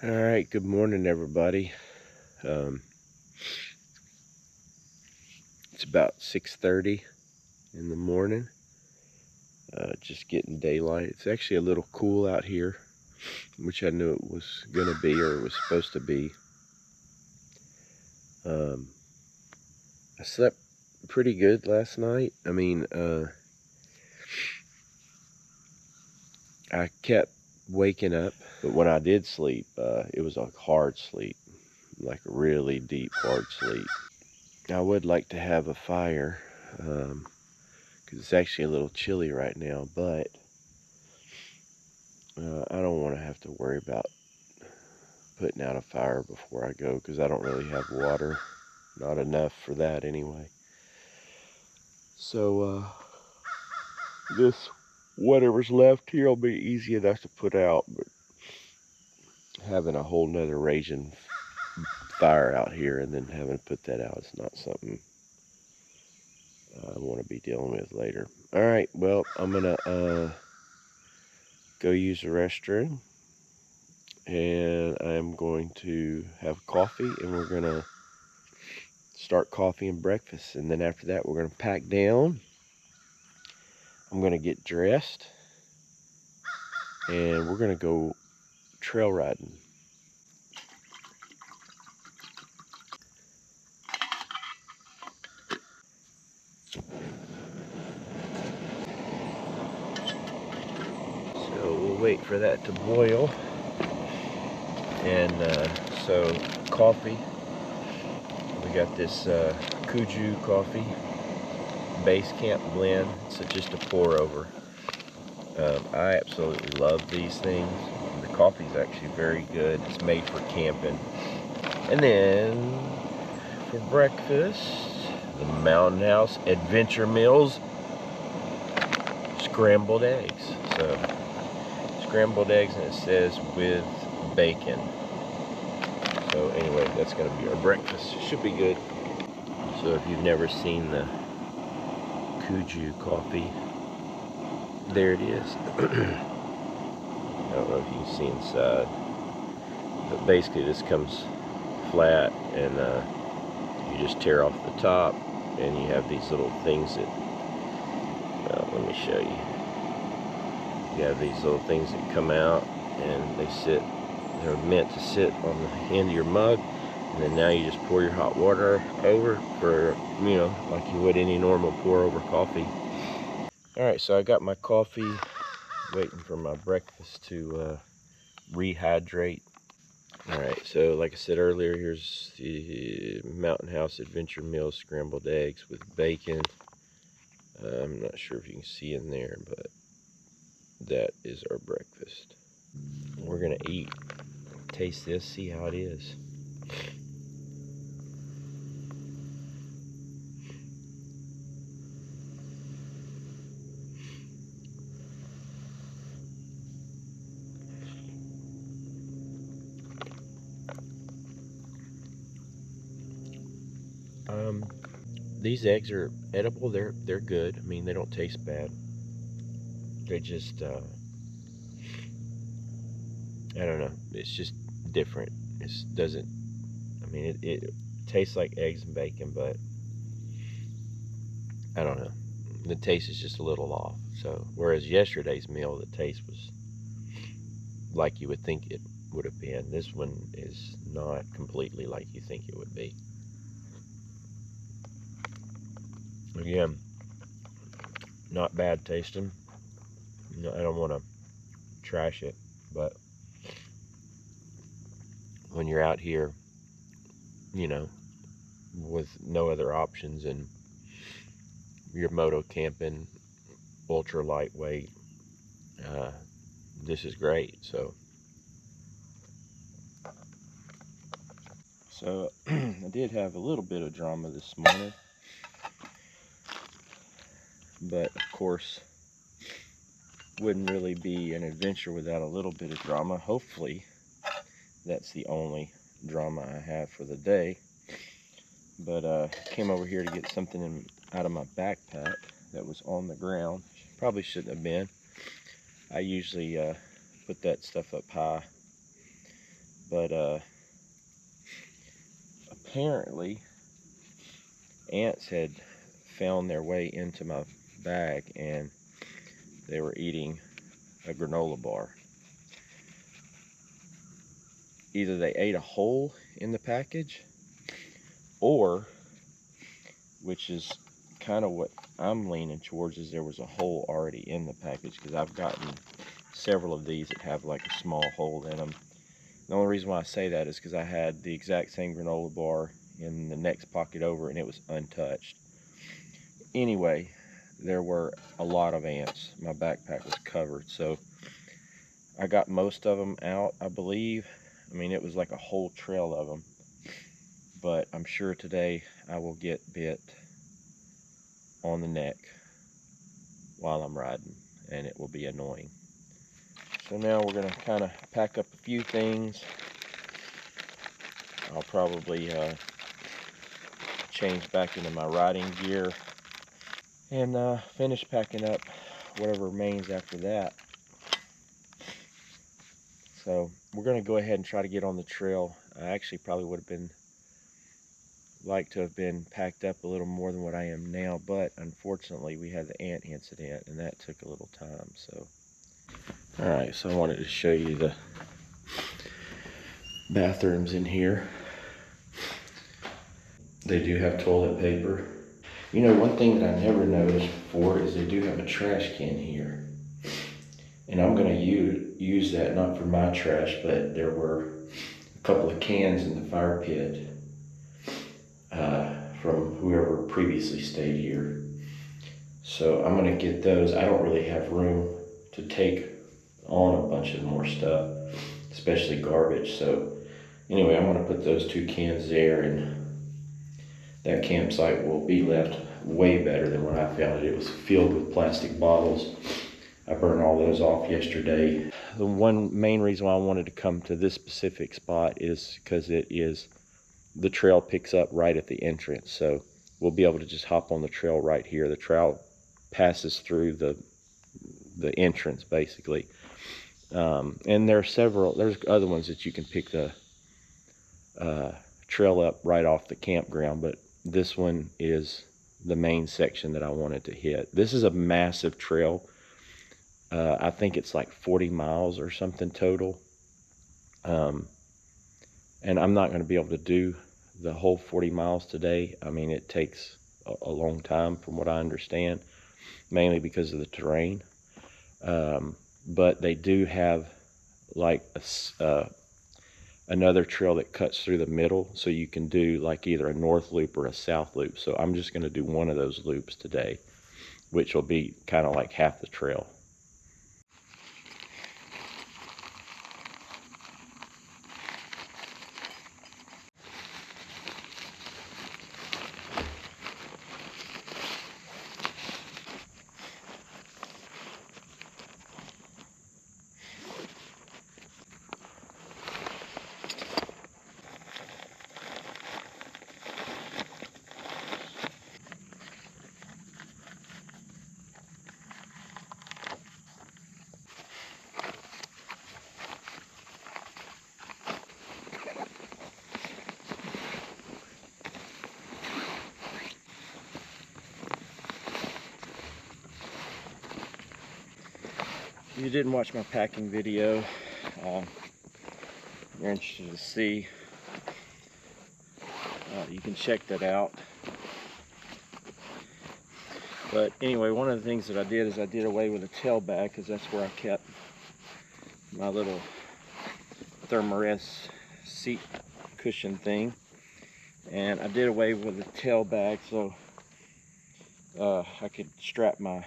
All right, good morning, everybody. It's about 6:30 in the morning. Just getting daylight. It's actually a little cool out here, which I knew it was going to be, or it was supposed to be. I slept pretty good last night. I kept waking up, but when I did sleep, it was a hard sleep, like a really deep, hard sleep. I would like to have a fire, because it's actually a little chilly right now, but I don't want to have to worry about putting out a fire before I go, because I don't really have water. Not enough for that anyway. So this, whatever's left here, will be easy enough to put out, but having a whole nother raging fire out here and then having to put that out is not something I want to be dealing with later. All right, well, I'm gonna go use the restroom, and I'm going to have coffee, and we're gonna start coffee and breakfast, and then after that we're gonna pack down. I'm gonna get dressed, and we're gonna go trail riding. So we'll wait for that to boil. And so coffee, we got this Kisatchie coffee base camp blend. It's just a pour over. I absolutely love these things. The coffee's actually very good. It's made for camping. And then for breakfast, the Mountain House Adventure Meals scrambled eggs. So scrambled eggs, and it says with bacon. So anyway, that's going to be our breakfast. Should be good. So if you've never seen the Kisatchie coffee, there it is. I don't know if you can see inside, but basically this comes flat, and you just tear off the top, and you have these little things that, let me show you. You have these little things that come out, and they're meant to sit on the end of your mug, and then now you just pour your hot water over for, like you would any normal pour over coffee. All right, so I got my coffee, waiting for my breakfast to rehydrate. All right, so like I said earlier, here's the Mountain House Adventure Meals scrambled eggs with bacon. I'm not sure if you can see in there, but that is our breakfast. We're gonna eat, taste this, see how it is. These eggs are edible. They're good. I mean, they don't taste bad. They just I don't know. It's just different. It doesn't. I mean, it tastes like eggs and bacon, but I don't know. The taste is just a little off. So whereas yesterday's meal, the taste was like you would think it would have been. This one is not completely like you think it would be. Again, not bad tasting. No, I don't want to trash it, but when you're out here, with no other options, and you're moto camping, ultra lightweight, this is great. So I did have a little bit of drama this morning, but of course wouldn't really be an adventure without a little bit of drama. Hopefully that's the only drama I have for the day. But came over here to get something out of my backpack that was on the ground. Probably shouldn't have been. I usually put that stuff up high, but apparently ants had found their way into my bag and they were eating a granola bar. Either they ate a hole in the package, or, which is kind of what I'm leaning towards, is there was a hole already in the package, because I've gotten several of these that have like a small hole in them. The only reason why I say that is because I had the exact same granola bar in the next pocket over and it was untouched. Anyway, there were a lot of ants. My backpack was covered, so I got most of them out, I believe. I mean, it was like a whole trail of them, but I'm sure today I will get bit on the neck while I'm riding, and it will be annoying. So now we're going to kind of pack up a few things. I'll probably change back into my riding gear and finish packing up whatever remains after that. So we're going to go ahead and try to get on the trail. I actually probably would have liked to have been packed up a little more than what I am now, but unfortunately we had the ant incident and that took a little time. So alright, so I wanted to show you the bathrooms in here. They do have toilet paper. You know, one thing that I never noticed before is they do have a trash can here. And I'm going to use that not for my trash, but there were a couple of cans in the fire pit from whoever previously stayed here. So I'm going to get those. I don't really have room to take on a bunch of more stuff, especially garbage. So anyway, I'm going to put those 2 cans there, and that campsite will be left way better than when I found it. It was filled with plastic bottles. I burned all those off yesterday. The one main reason why I wanted to come to this specific spot is because the trail picks up right at the entrance. So we'll be able to just hop on the trail right here. The trail passes through the entrance basically. And there's other ones that you can pick the trail up right off the campground, but this one is the main section that I wanted to hit. This is a massive trail. I think it's like 40 miles or something total. And I'm not going to be able to do the whole 40 miles today. I mean, it takes a long time from what I understand, mainly because of the terrain. But they do have like another trail that cuts through the middle, so you can do like either a north loop or a south loop. So I'm just going to do one of those loops today, which will be kind of like half the trail. If you didn't watch my packing video, you're interested to see, you can check that out. But anyway, one of the things that I did is I did away with a tail bag, because that's where I kept my little Thermarest seat cushion thing. And I did away with the tail bag so I could strap my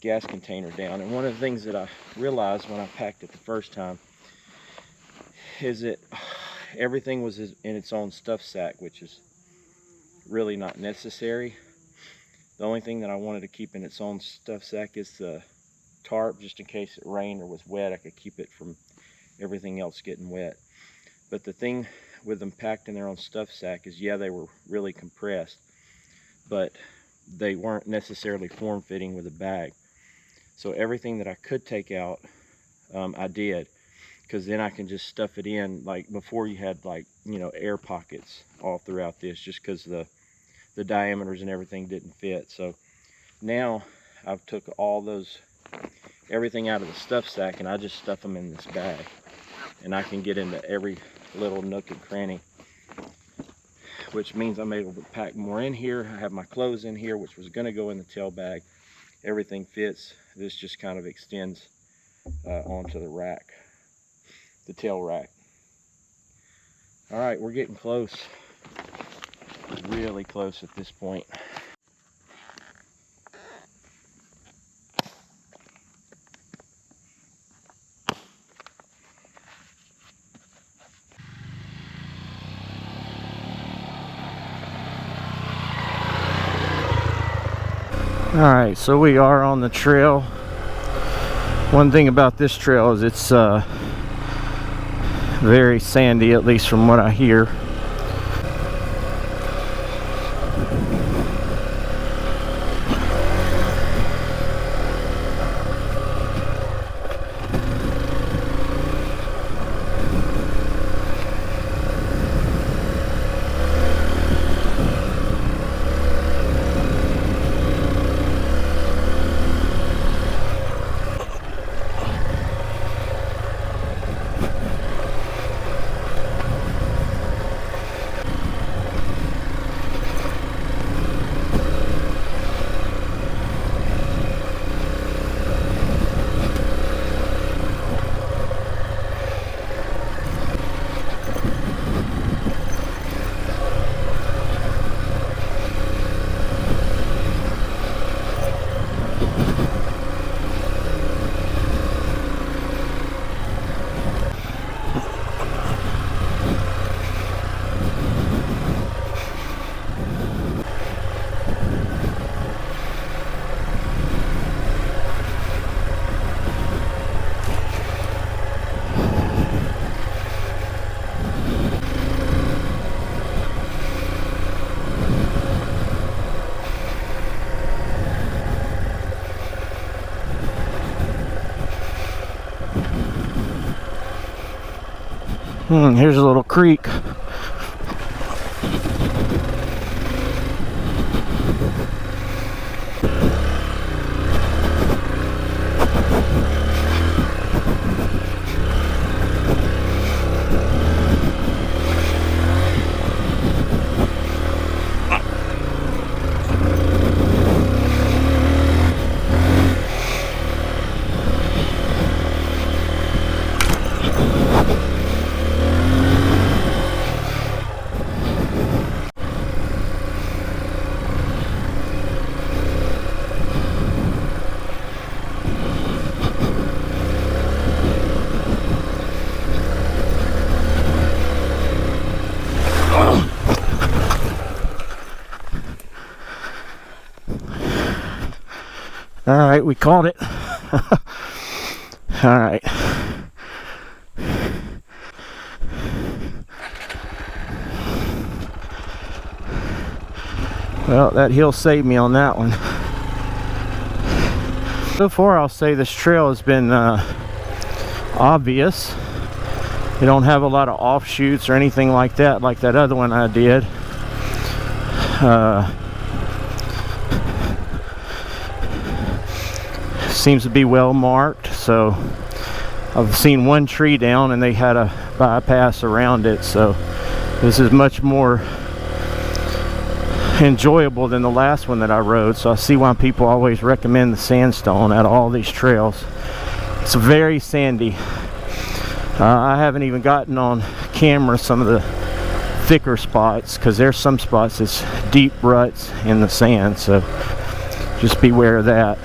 gas container down. And one of the things that I realized when I packed it the first time is that everything was in its own stuff sack, which is really not necessary. The only thing that I wanted to keep in its own stuff sack is the tarp, just in case it rained or was wet. I could keep it from everything else getting wet. But the thing with them packed in their own stuff sack is, yeah, they were really compressed, but they weren't necessarily form-fitting with a bag. So everything that I could take out, I did, because then I can just stuff it in. Like before, you had, like, you know, air pockets all throughout this, just because the diameters and everything didn't fit. So now I've took all those, everything out of the stuff sack, and I just stuff them in this bag, and I can get into every little nook and cranny, which means I'm able to pack more in here. I have my clothes in here, which was going to go in the tail bag. Everything fits. This just kind of extends onto the rack, the tail rack. All right, we're getting close, really close at this point. Alright, so we are on the trail. One thing about this trail is it's very sandy, at least from what I hear. Here's a little creek. All right, we caught it. All right. Well, that hill saved me on that one. So far, I'll say this trail has been obvious. You don't have a lot of offshoots or anything like that other one I did. Seems to be well marked, so I've seen one tree down and they had a bypass around it, so this is much more enjoyable than the last one that I rode. So I see why people always recommend the Sandstone out of all these trails. It's very sandy. I haven't even gotten on camera some of the thicker spots, because there's some spots that's deep ruts in the sand, so just beware of that.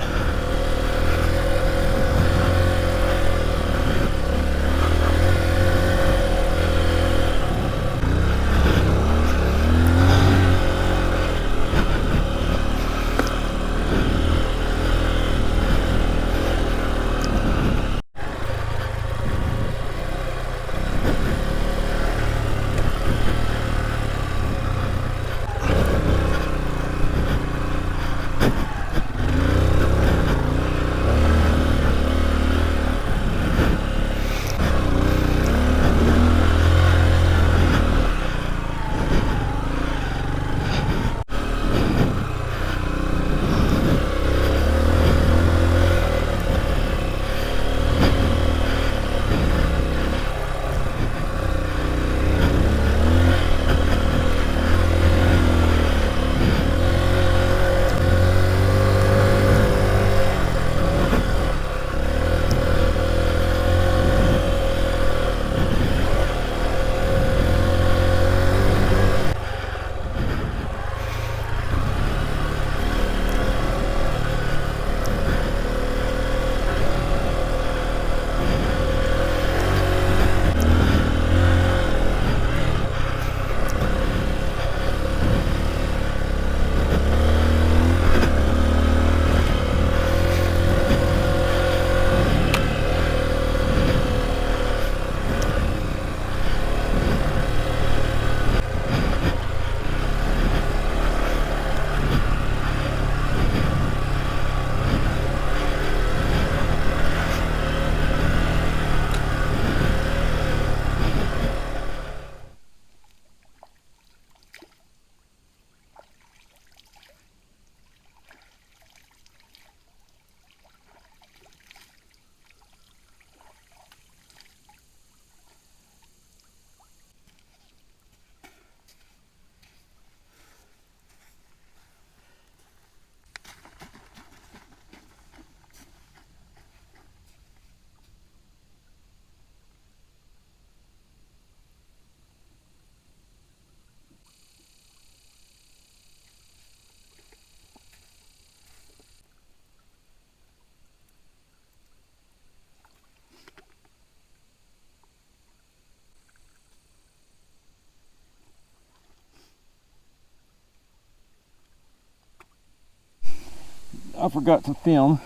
I forgot to film,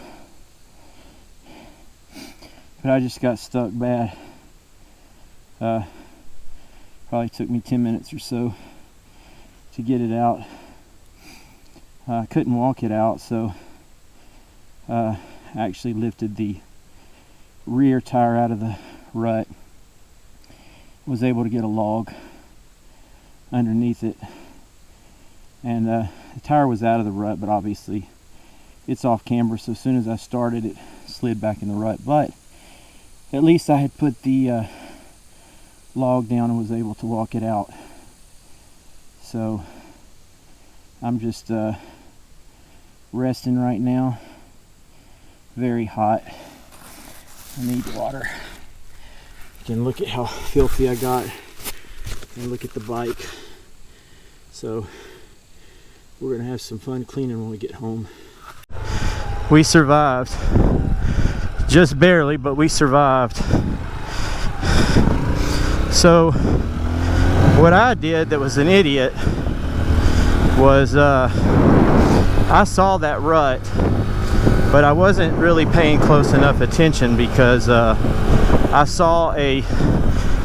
but I just got stuck bad. Probably took me 10 minutes or so to get it out. I couldn't walk it out, so I actually lifted the rear tire out of the rut. Was able to get a log underneath it, and the tire was out of the rut, but obviously it's off camber, so as soon as I started it slid back in the rut. But at least I had put the log down and was able to walk it out. So I'm just resting right now. Very hot. I need water. You can look at how filthy I got and look at the bike. So we're gonna have some fun cleaning when we get home. We survived. Just barely, but we survived. So what I did that was an idiot was I saw that rut, but I wasn't really paying close enough attention because I saw a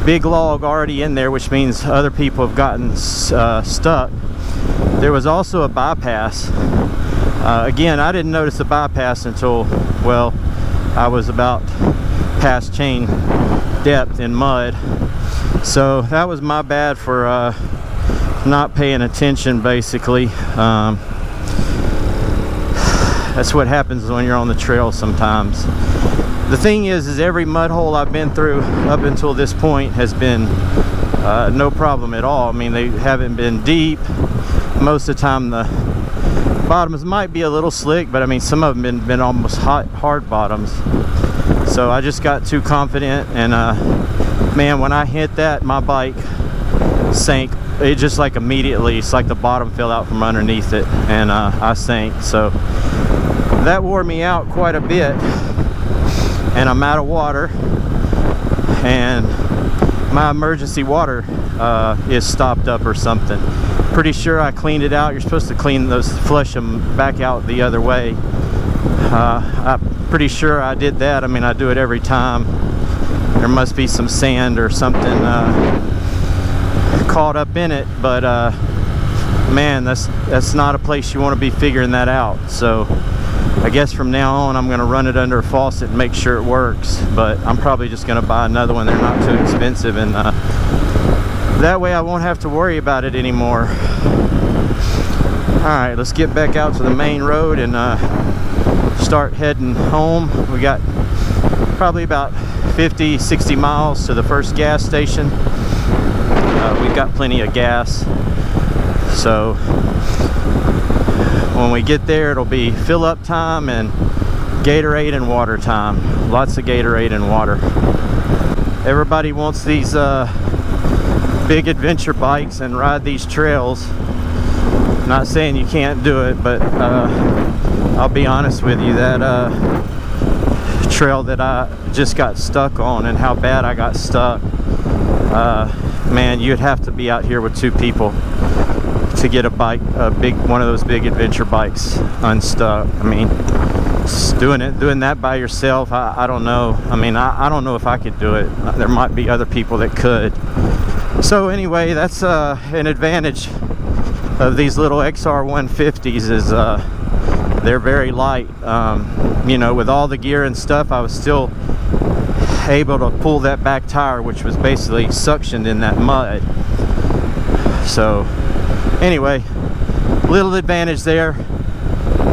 big log already in there, which means other people have gotten stuck. There was also a bypass. Again, I didn't notice the bypass until, well, I was about past chain depth in mud. So that was my bad for not paying attention, basically. That's what happens when you're on the trail sometimes. The thing is every mud hole I've been through up until this point has been no problem at all. I mean, they haven't been deep. Most of the time the bottoms might be a little slick, but I mean, some of them been almost hard bottoms. So I just got too confident, and man, when I hit that, my bike sank. It just like immediately, it's like the bottom fell out from underneath it, and I sank. So that wore me out quite a bit, and I'm out of water, and my emergency water is stopped up or something. Pretty sure I cleaned it out. You're supposed to clean those, flush them back out the other way. I'm pretty sure I did that. I mean, I do it every time. There must be some sand or something caught up in it, but man, that's not a place you want to be figuring that out. So I guess from now on I'm going to run it under a faucet and make sure it works, but I'm probably just going to buy another one. They're not too expensive, and that way I won't have to worry about it anymore. Alright, let's get back out to the main road and start heading home. We got probably about 50-60 miles to the first gas station. We've got plenty of gas, so when we get there it'll be fill up time and Gatorade and water time. Lots of Gatorade and water. Everybody wants these big adventure bikes and ride these trails. Not saying you can't do it, but I'll be honest with you, that trail that I just got stuck on and how bad I got stuck, man, you'd have to be out here with two people to get a bike, one of those big adventure bikes unstuck. I mean, just doing that by yourself, I don't know. I mean, I don't know if I could do it. There might be other people that could. So anyway, that's an advantage of these little XR150s, is they're very light. You know, with all the gear and stuff, I was still able to pull that back tire, which was basically suctioned in that mud. So anyway, little advantage there.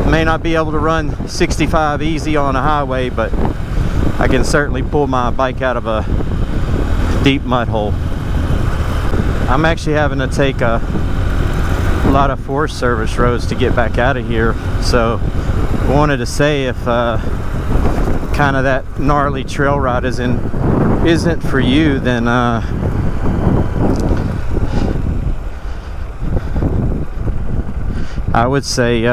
May not be able to run 65 easy on a highway, but I can certainly pull my bike out of a deep mud hole. I'm actually having to take a lot of Forest Service roads to get back out of here, so I wanted to say, if kind of that gnarly trail ride isn't for you, then I would say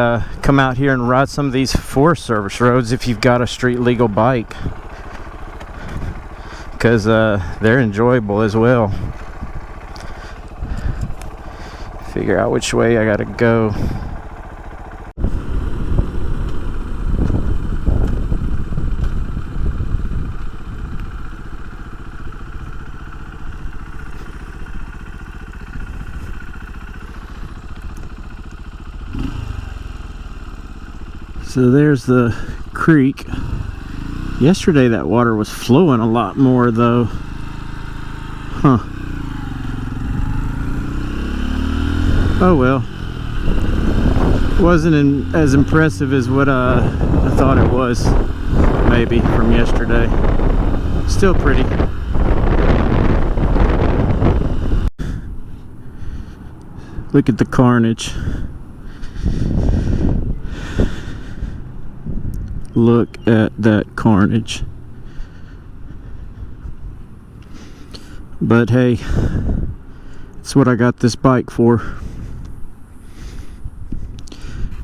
come out here and ride some of these Forest Service roads if you've got a street legal bike, because they're enjoyable as well. Figure out which way I gotta go. So there's the creek. Yesterday that water was flowing a lot more though. Huh. Oh well. Wasn't as impressive as what I thought it was, maybe, from yesterday. Still pretty. Look at the carnage. Look at that carnage. But hey, that's what I got this bike for.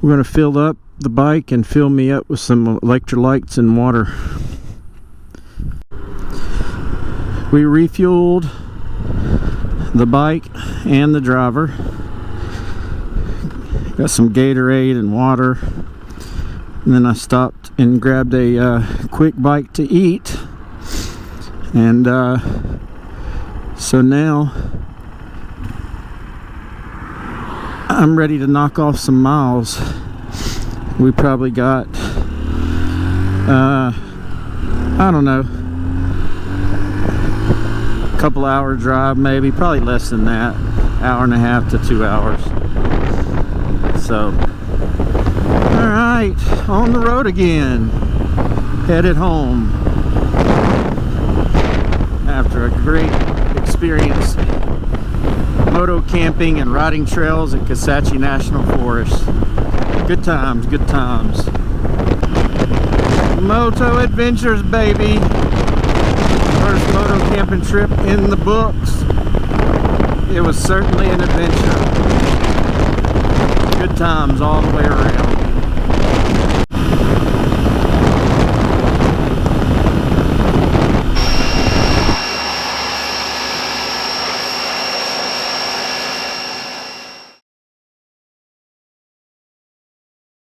We're going to fill up the bike and fill me up with some electrolytes and water. We refueled the bike and the driver. Got some Gatorade and water. And then I stopped and grabbed a quick bite to eat. And so now I'm ready to knock off some miles. We probably got, I don't know, a couple hour drive maybe, probably less than that, hour and a half to 2 hours. So, all right, on the road again, headed home after a great experience moto camping and riding trails at Kisatchie National Forest. Good times, good times. Moto adventures, baby. First moto camping trip in the books. It was certainly an adventure. Good times all the way around.